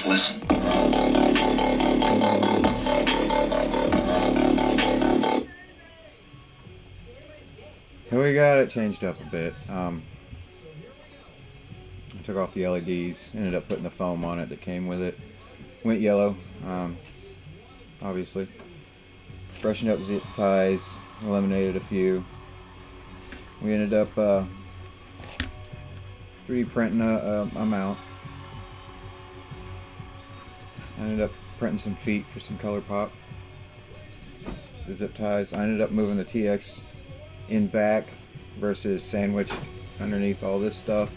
Just listen. So we got it changed up a bit. I took off the LEDs, ended up putting the foam on it that came with it. Went yellow, obviously. Brushing up zip ties, eliminated a few. We ended up 3D printing a mount. I ended up printing some feet for some color pop. The zip ties. I ended up moving the TX in back versus sandwiched underneath all this stuff.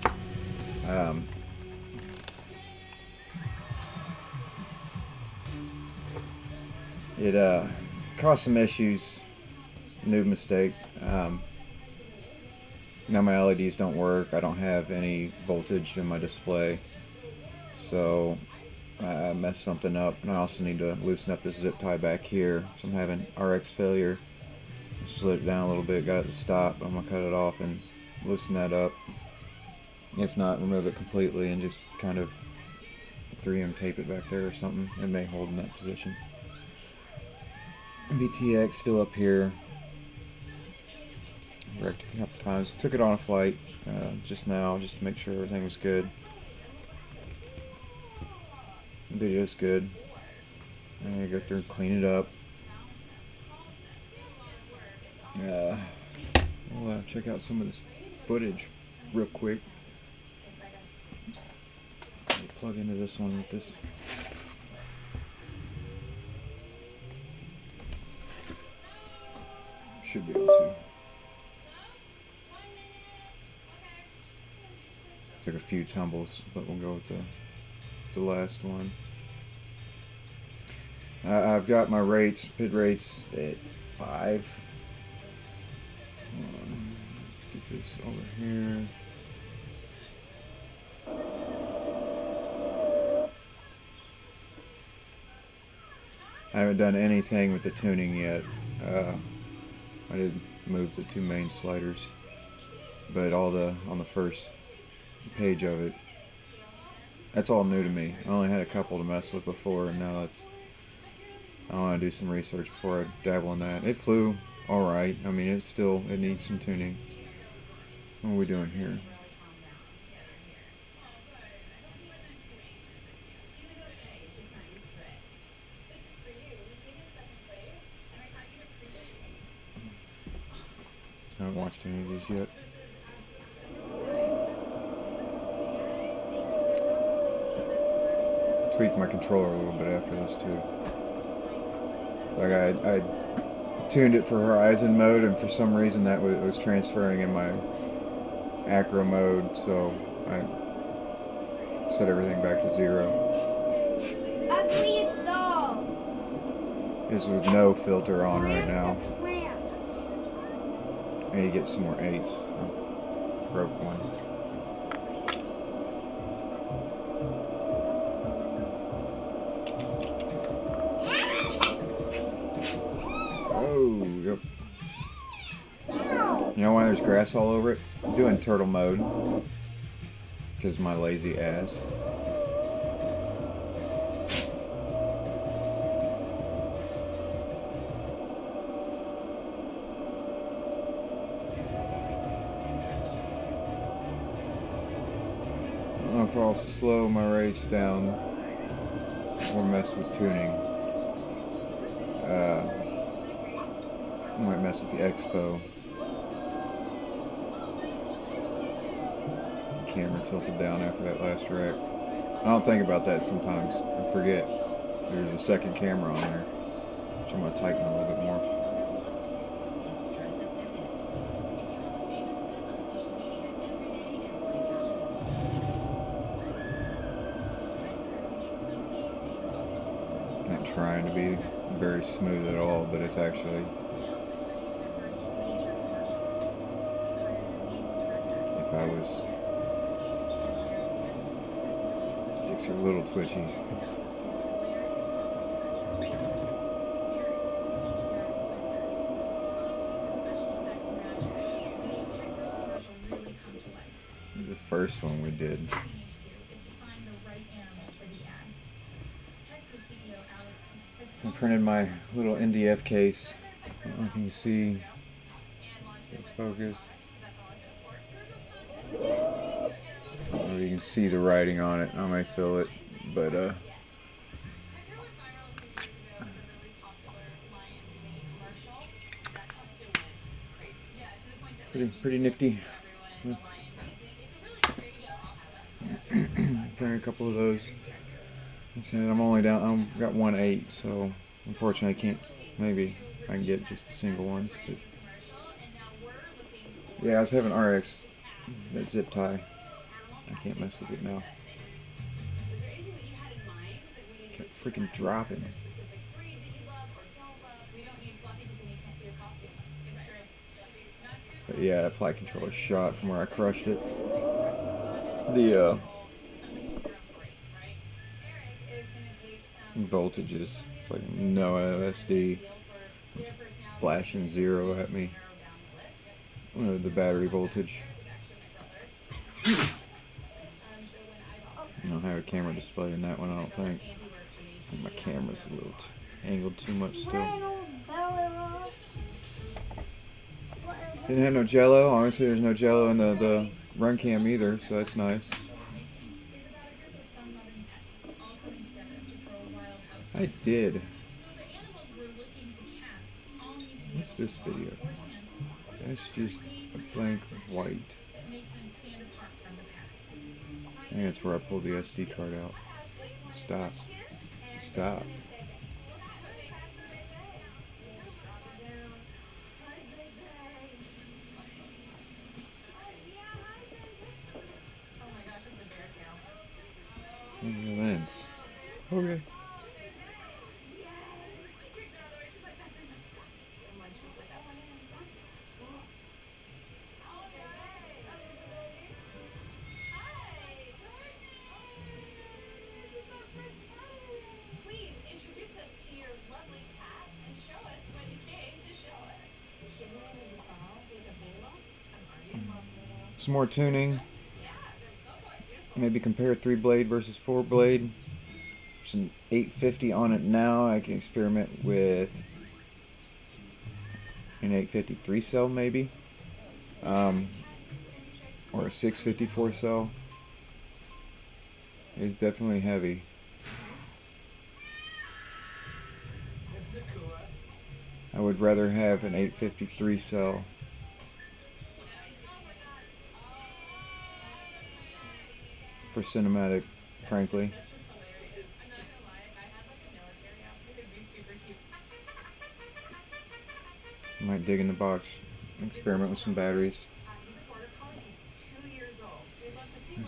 It caused some issues. New mistake. Now my LEDs don't work. I don't have any voltage in my display, so I messed something up, and I also need to loosen up this zip tie back here. So I'm having RX failure. Slid it down a little bit, got it to stop. I'm gonna cut it off and loosen that up. If not, remove it completely and just kind of 3M tape it back there or something. It may hold in that position. VTX still up here. Wrecked a couple times. Took it on a flight just now, just to make sure everything was good. The video's good. I'm gonna go through and clean it up. We'll check out some of this footage real quick. I'll plug into this one with this. Should be able to. Took a few tumbles, but we'll go with the last one. I've got my rates, bid rates at 5. Let's get this over here. I haven't done anything with the tuning yet. I did move the 2 main sliders, but on the first page of it, that's all new to me. I only had a couple to mess with before, and now I want to do some research before I dabble in that. It flew alright. I mean, it needs some tuning. What are we doing here? I haven't watched any of these yet. Tweaked my controller a little bit after this too. Like I tuned it for Horizon mode, and for some reason that was transferring in my acro mode, so I set everything back to 0. This is with no filter on right now. I need to get some more 8s. I broke one. Oh, yep. You know why there's grass all over it? I'm doing turtle mode because my lazy ass. I don't know if I'll slow my rates down or mess with tuning. I might mess with the expo. Camera tilted down after that last wreck. I don't think about that sometimes. I forget there's a second camera on there, which I'm going to tighten a little bit more. Not trying to be very smooth at all, but it's actually, if I was, sticks are a little twitchy. The first one we did. I printed my little NDF case. I don't know if you can see. Focus. I don't know if you can see the writing on it. I may fill it, but pretty nifty. Printed a couple of those. I'm only down. I've got 1/8, so unfortunately I can't. Maybe I can get just the single ones, but yeah, I was having RX that zip tie. I can't mess with it now. Kept freaking dropping. But yeah, that flight controller shot from where I crushed it. The voltage is like no LSD. It's flashing 0 at me. The battery voltage. I don't have a camera display in that one, I don't think. I think my camera's a little angled too much still. Didn't have no jello. Honestly, there's no jello in the run cam either, so that's nice. I did. What's this video? That's just a blank white. I think that's where I pulled the SD card out. Stop. Stop. Where's the lens? Okay. Some more tuning. Maybe compare 3-blade versus 4-blade. There's an 850 on it now. I can experiment with an 850 3-cell maybe. Or a 654 cell. It's definitely heavy. I would rather have an 853 cell. For cinematic, frankly. I might dig in the box, experiment with some batteries. I'm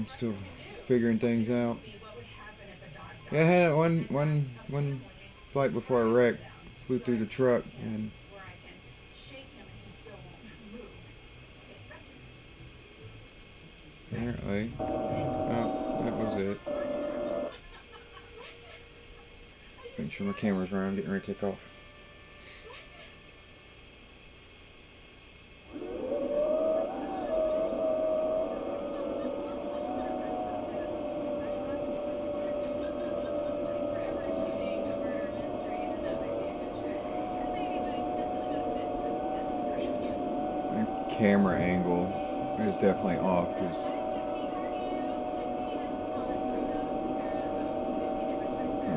still figuring things out. Yeah, I had one flight before I wrecked. Flew through the truck and apparently, oh, that was it. Make sure my camera's around, getting ready to take off. My camera angle is definitely off because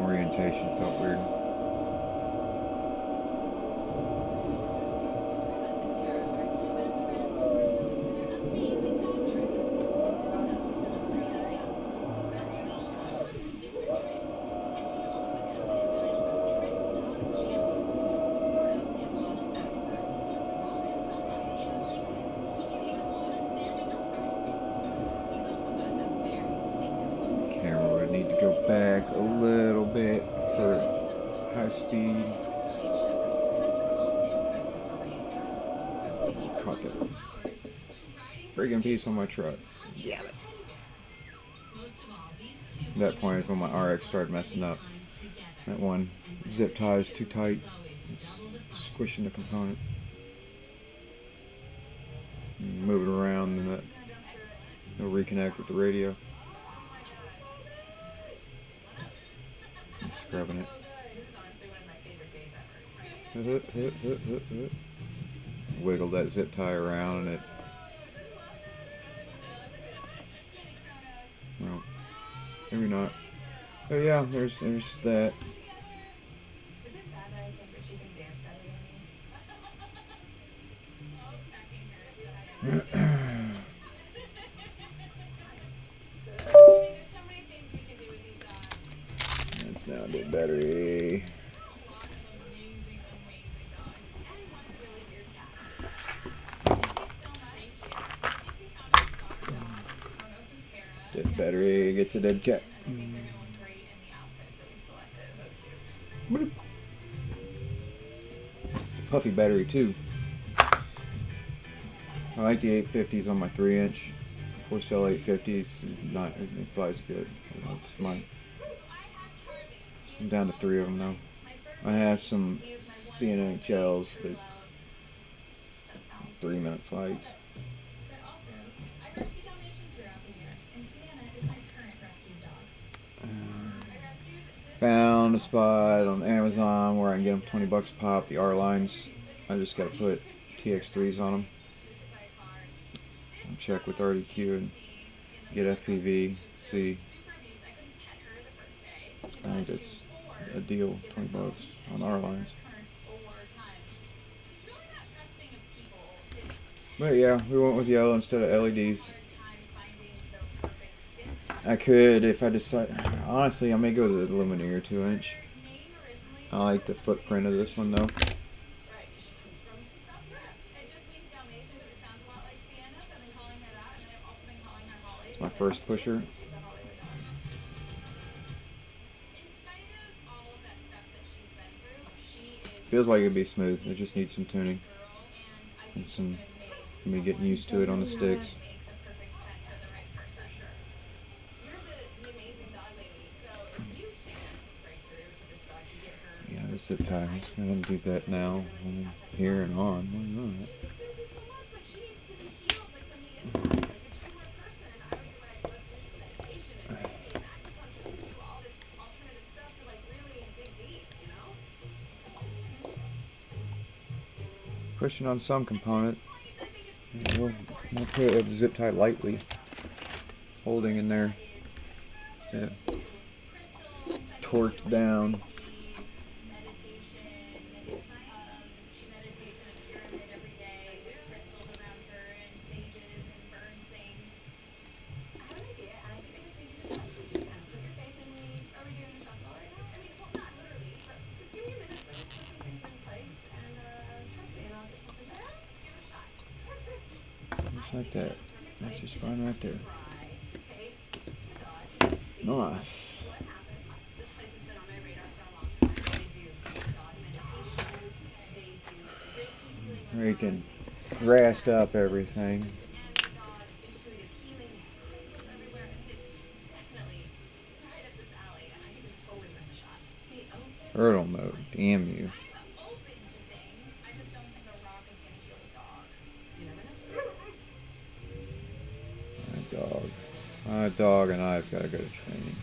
orientation felt weird. Camera would need to go back a little bit for high speed. Caught that friggin' piece on my truck. Yeah. At that point is when my RX started messing up. That one zip tie is too tight. It's squishing the component. Move it around and it'll reconnect with the radio. Scrubbing it. Wiggle that zip tie around and it. No, maybe not. Oh yeah, there's that. Is it bad that I think that she can dance better than me? That's now the battery. Dead battery gets a dead cat. Bloop. It's a puffy battery too. I like the 850s on my 3-inch. 4-cell 850s. Not, it flies good. It's mine. I'm down to 3 of them now. I have some CNHLs, but 3-minute flights. Found a spot on Amazon where I can get them $20 a pop. The R lines. I just got to put TX3s on them. I'll check with RDQ and get FPV. See. I think that's a deal. $20 on R lines. But yeah, we went with yellow instead of LEDs. I could if I decide. Honestly, I may go to the Lumineer 2-inch. I like the footprint of this one though. It's my first pusher. Feels like it'd be smooth. It just needs some tuning and some me getting used to it on the sticks. Yeah, the zip tie. I'm just gonna do that now, here and on. Why not? Pushing on some component. We'll put a zip tie lightly, holding in there. So, torqued down. Just like that. That's just fine right there. Nice. Freaking grassed up everything. Turtle mode, damn you. My dog and I've got to go to training.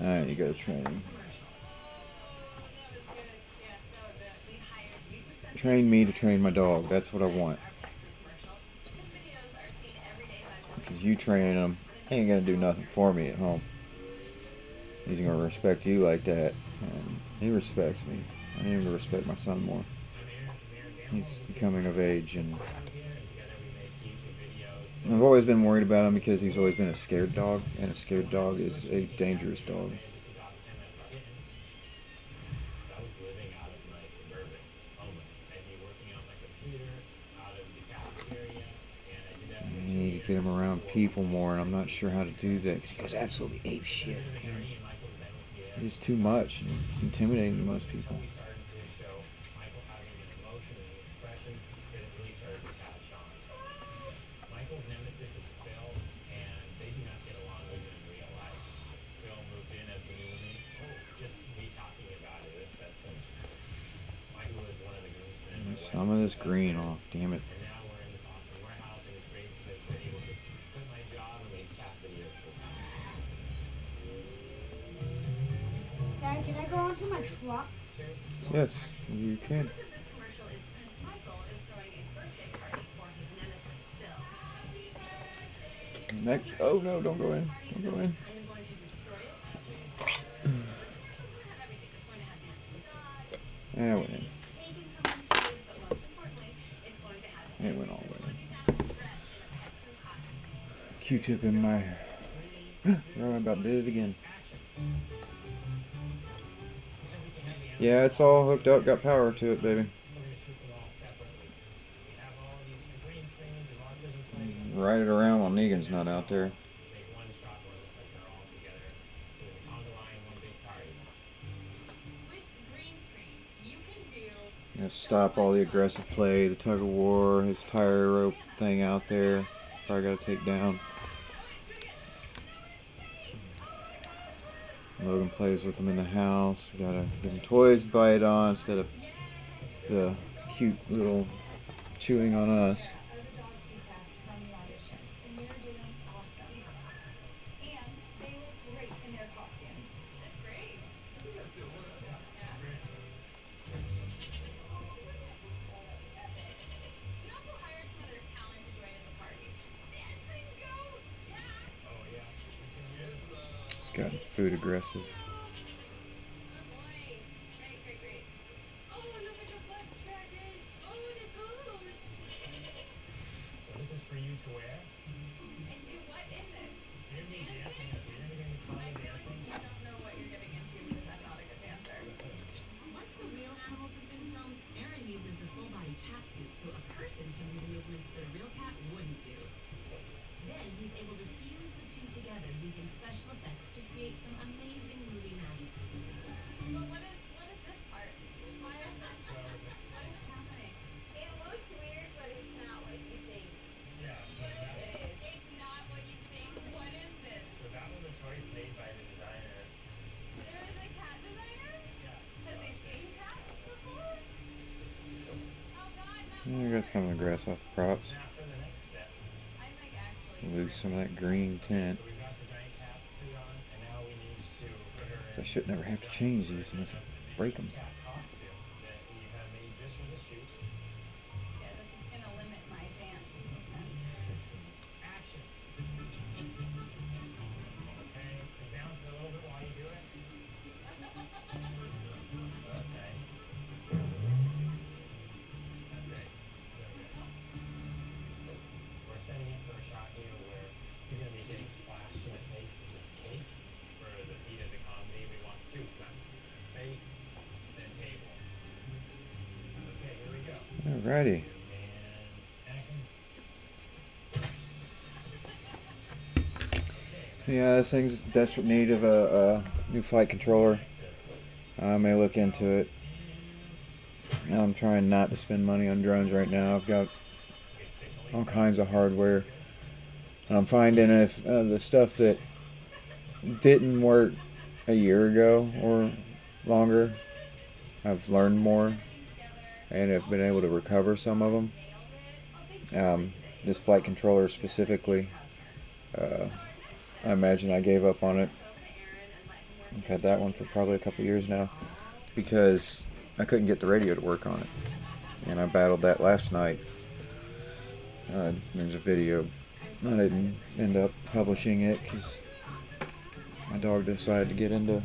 Alright, you go to training. Train me to train my dog. That's what I want. Because you training him ain't going to do nothing for me at home. He's going to respect you like that. And he respects me. I need him to respect my son more. He's becoming of age, and I've always been worried about him because he's always been a scared dog, and a scared dog is a dangerous dog. I need to get him around people more, and I'm not sure how to do that because he goes absolutely ape shit. It's too much, and it's intimidating to most people. Some of this green off, damn it. Can I go onto my truck? Yes, you The can. purpose of this commercial is Prince Michael is throwing a birthday party for his nemesis, Phil. Next. Oh no! Don't go This in. party, Don't so go he's in. kind of going to destroy it. So this commercial's going to have everything. It's going to have dancing dogs, Yeah, I went in. confetti, cake in someone's face, but most importantly, it's going to have It every went all the single way one in. of these animals dressed in a pet poo costume. Q-tip in my. Oh, I about did it again. Yeah, it's all hooked up. Got power to it, baby. Ride it around while Negan's not out there. With green screen, you can do Yeah, so stop all much the fun. aggressive play, the tug of war, his tire rope thing out there. Probably got to take down. Logan plays with them in the house. We gotta give him toys to bite on instead of the cute little chewing on us. Are the dogs we cast from the audition, and they're doing awesome. And they look great in their costumes. That's great. We also hired some other talent to join in the party. Dancing goat! Yeah! It's gotten food aggressive. Good boy. Great. Oh, look at the butt scratches. Oh, the goats. So this is for you to wear. And do what in this? It's gonna be Dancing? dancing. You're gonna be I feel like dancing. you don't know what you're getting into because I'm not a good dancer. Once the real animals have been filmed, Aaron uses the full-body cat suit so a person can do the movements that a real cat wouldn't do. Then he's able to fuse the two together using special effects to create some amazing movie magic. But what is this part? Why is this? What is happening? It looks weird, but it's not what you think. Yeah. What is it? It's not what you think. What is this? So that was a choice made by the designer. There is a cat designer? Yeah. Has he seen cats before? Oh God, not Yeah, I got some of the grass off the props. Now for the next step. I'm like actually. Lose some of that green tint. So we've got the giant cat suit on, and now we need to put her in. So I should never have to change these unless I break them. Cat costume that we have made just for the shoot. Yeah, this is gonna limit my dance movement. Action. Okay, and bounce a little bit while you do it. That's nice. That's great. We're setting it for a shot here where he's gonna be getting splashed in the face with this cake. For the beat of the comedy, we want two smacks. Face, then table. Okay, here we go. Alrighty. And action. Yeah, this thing's in desperate need of a new flight controller. I may look into it. I'm trying not to spend money on drones right now. I've got all kinds of hardware. I'm finding if the stuff that didn't work a year ago or longer, I've learned more and have been able to recover some of them. This flight controller specifically, I imagine I gave up on it. I've had that one for probably a couple years now because I couldn't get the radio to work on it. And I battled that last night. There's a video. I didn't end up publishing it because my dog decided to get into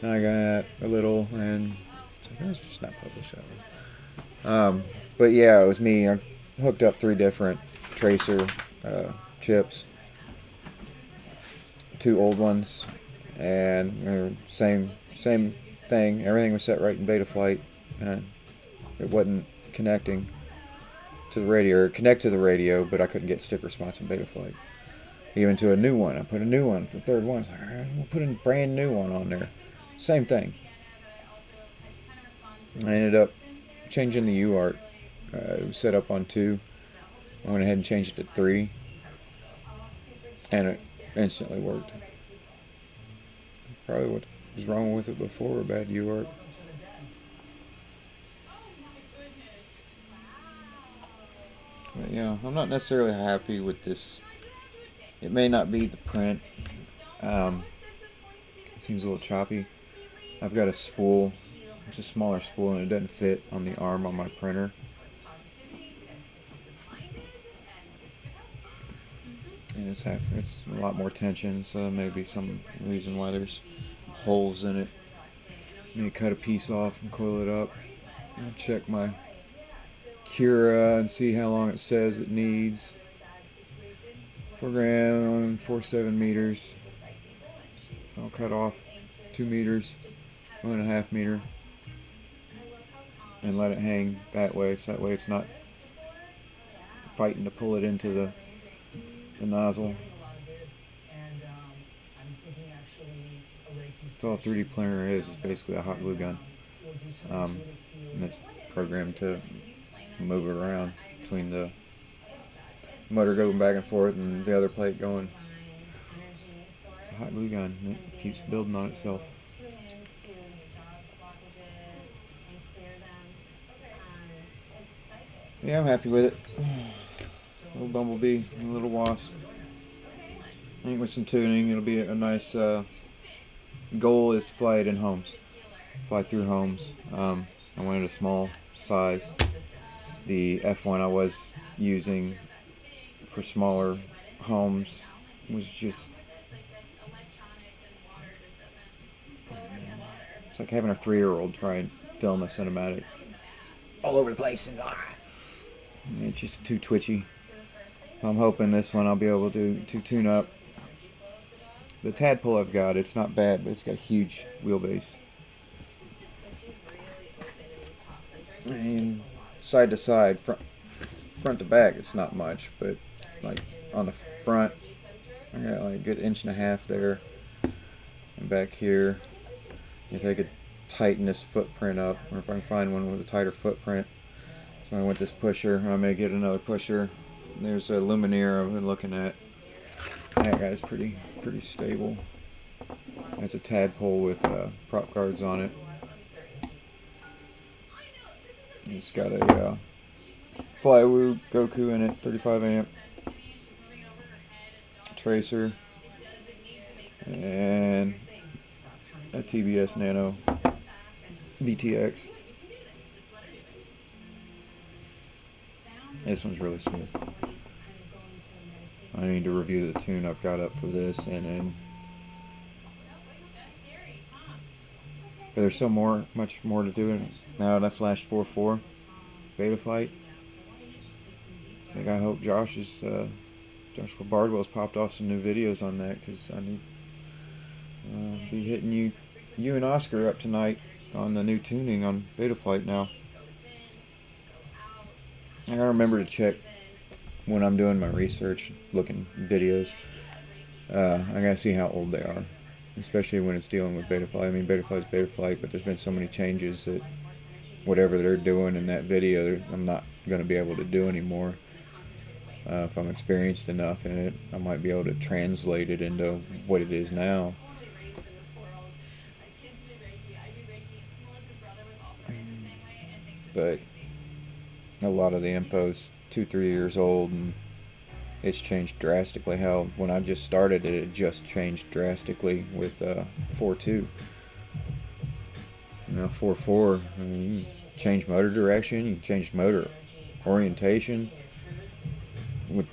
that a little, and let's just not publish that one. But yeah, it was me. I hooked up 3 different tracer chips, 2 old ones, and same thing. Everything was set right in Betaflight, and it wasn't connecting to the radio, or connect to the radio, but I couldn't get stick response in Betaflight. Even to a new one, I put a new one for the 3rd one. I was like, all right, we'll put a brand new one on there. Same thing. I ended up changing the UART. It was set up on 2. I went ahead and changed it to 3, and it instantly worked. Probably what was wrong with it before, a bad UART. But yeah, I'm not necessarily happy with this. It may not be the print. It seems a little choppy. I've got a spool. It's a smaller spool and it doesn't fit on the arm on my printer. And it's a lot more tension, so maybe some reason why there's holes in it. Maybe cut a piece off and coil it up. I'll check my Cura and see how long it says it needs. 4 gram, 4.7 meters. So I'll cut off 2 meters, 1.5 meter, and let it hang that way. So that way it's not fighting to pull it into the nozzle. That's all a 3D printer is basically a hot glue gun. And it's programmed to move it around between the motor going back and forth and the other plate going. It's a hot glue gun. It keeps building on itself. Yeah, I'm happy with it. Little bumblebee, a little wasp. I think with some tuning, it'll be a nice goal is to fly it in homes. Fly through homes. I wanted a small size. The F1 I was using for smaller homes was just, it's like having a 3-year-old try and film a cinematic all over the place, and it's just too twitchy. So I'm hoping this one I'll be able to tune up. The Tadpole I've got, it's not bad, but it's got a huge wheelbase. And side to side, front to back, it's not much, but like on the front, I got like a good 1.5 inches there. And back here, if I could tighten this footprint up, or if I can find one with a tighter footprint. So I went this pusher, I may get another pusher. There's a Lumineer I've been looking at. That guy's pretty stable. That's a Tadpole with prop guards on it. It's got a Flywoo Goku in it, 35 amp tracer, and a TBS Nano VTX. This one's really smooth. I need to review the tune I've got up for this, but there's so much more to do now that I flashed 4.4 beta flight. It's like I hope Joshua Bardwell's popped off some new videos on that, because I need to be hitting you and Oscar up tonight on the new tuning on beta flight now. I gotta remember to check when I'm doing my research, looking videos. I gotta see how old they are, especially when it's dealing with beta flight. I mean, beta flight's beta flight, but there's been so many changes that whatever they're doing in that video, I'm not going to be able to do anymore. If I'm experienced enough in it, I might be able to translate it into what it is now. But a lot of the info's 2-3 years old, and it's changed drastically. How when I just started it, it just changed drastically with 4.2. Now 4.4, I mean, you can change motor direction, you can change motor orientation with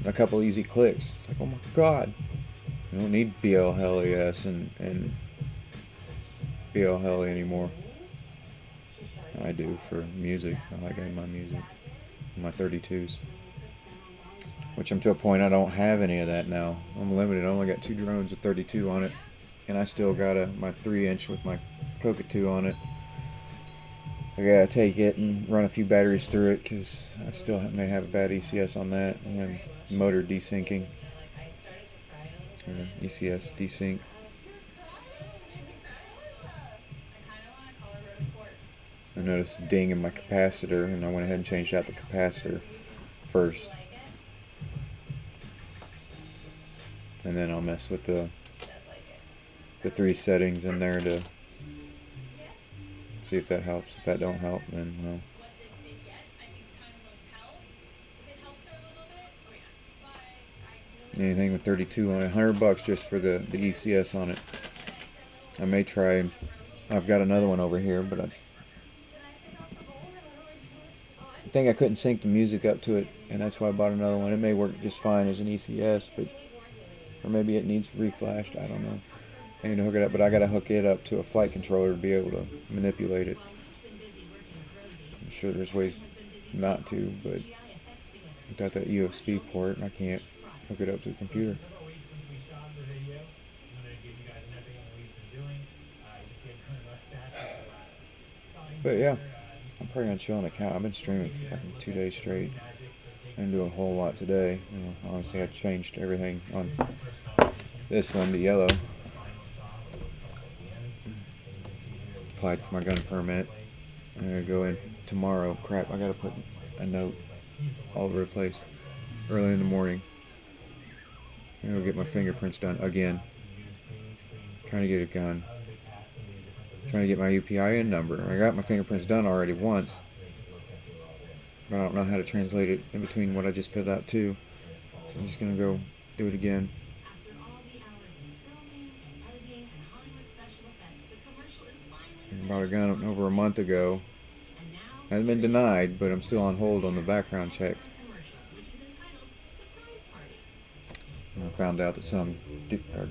a couple easy clicks. It's like, oh my god, you don't need BL LES and BL Heli anymore. I do for music. I like getting my music, my 32s. Which I'm to a point I don't have any of that now. I'm limited. I only got 2 drones with 32 on it, and I still got my 3-inch with my Coca-2 on it. I gotta take it and run a few batteries through it, because I still may have a bad ECS on that, and motor desyncing, ECS desync. I noticed a ding in my capacitor, and I went ahead and changed out the capacitor first, and then I'll mess with the 3 settings in there to see if that helps. If that don't help, then well. Anything with 32 on it, $100 just for the ECS on it. I may try and I've got another one over here, but I Can I take off the bowls or what do we do? Oh, I think I couldn't sync the music up to it, and that's why I bought another one. It may work just fine as an ECS, but or maybe it needs reflashed. I don't know. I need to hook it up, but I gotta hook it up to a flight controller to be able to manipulate it. While you've been busy working with Rosie, I'm sure there's ways has been busy not to, putting but CGI effects together without that USB port, I can't hook it up to the computer. Several weeks since we shot the video. I'm gonna give you guys an update on what we've been doing. You can see I'm currently less stacked with the last. But yeah, I'm probably gonna chill on the couch. I've been streaming for fucking 2 days straight. I didn't do a whole lot today. You know, honestly, I changed everything on this one to yellow. Applied for my gun permit. I'm gonna go in tomorrow. Crap, I gotta put a note all over the place early in the morning. I'm gonna get my fingerprints done again. Trying to get a gun. Trying to get my UPIN number. I got my fingerprints done already once, but I don't know how to translate it in between what I just filled out too. So I'm just gonna go do it again. After all the hours of filming and editing and Hollywood special effects, the commercial is finally I bought a gun over a month ago. and now Hasn't been denied, but I'm still on hold on the background check. commercial, which is entitled Surprise Party. And I found out that some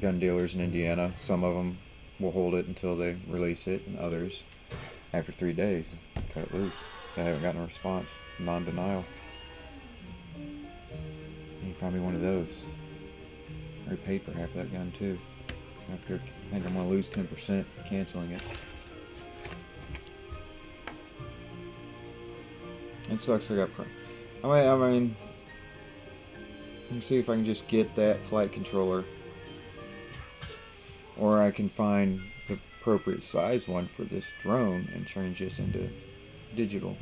gun dealers in Indiana, some of them will hold it until they release it, and others, after 3 days, cut it loose. They haven't gotten a response. Non-denial. You find me one of those. I already paid for half that gun too. I think I'm gonna lose 10% canceling it. It sucks. I got. I mean, let me see if I can just get that flight controller, or I can find the appropriate size one for this drone and change this into digital.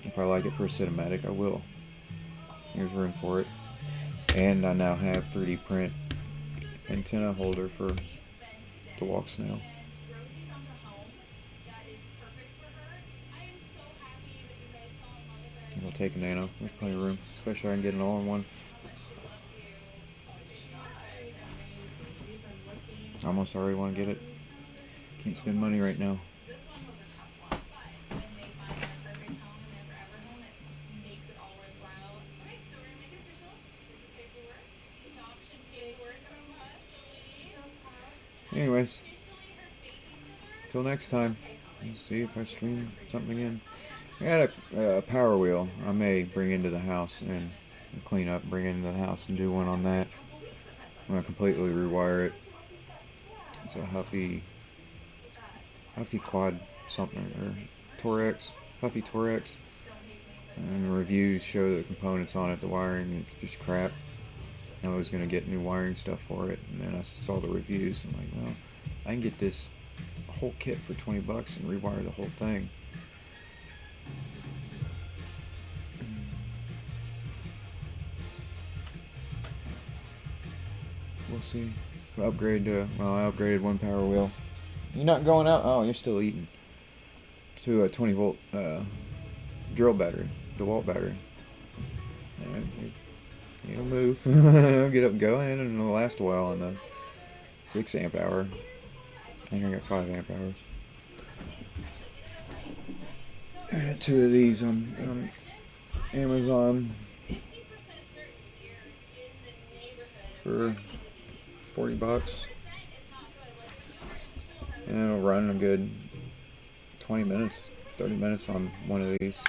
If I like it for a cinematic, I will. There's room for it, and I now have 3D print antenna holder for the walk snail. Rosie found a home that is perfect for her. I am so happy that you guys fell in love with it. I'll take a nano. There's plenty of room, especially if I can get an all-in-one. How much she loves you. It's fantastic. I almost already want to get it. Can't spend money right now. This one was a tough one, but when they find their perfect home and their forever home, it makes it all worthwhile. Okay, so we're gonna make it official. Here's the paperwork, the adoption paperwork. So much. So proud. Anyways, Officially her babysitter. till next time. Let's see if I stream something again. I got a power wheel I may bring into the house and clean up, bring it into the house and do one on that. I'm gonna completely rewire it. It's a Huffy quad something, or Torex, Huffy Torex. And the reviews show the components on it, the wiring, it's just crap. I was gonna get new wiring stuff for it, and then I saw the reviews. I'm like, well, I can get this whole kit for $20 and rewire the whole thing. We'll see. I upgraded one power wheel. You're not going out? Oh, you're still eating. To a 20 volt drill battery, DeWalt battery. Alright, it'll move. It'll get up and go, and it'll last a while on the 6 amp hour. I think I got 5 amp hours. I got 2 of these on Amazon 50% certain you're in the neighborhood for $40, 100% is not good. Like, and it'll run a good 20 minutes, 30 minutes on one of these.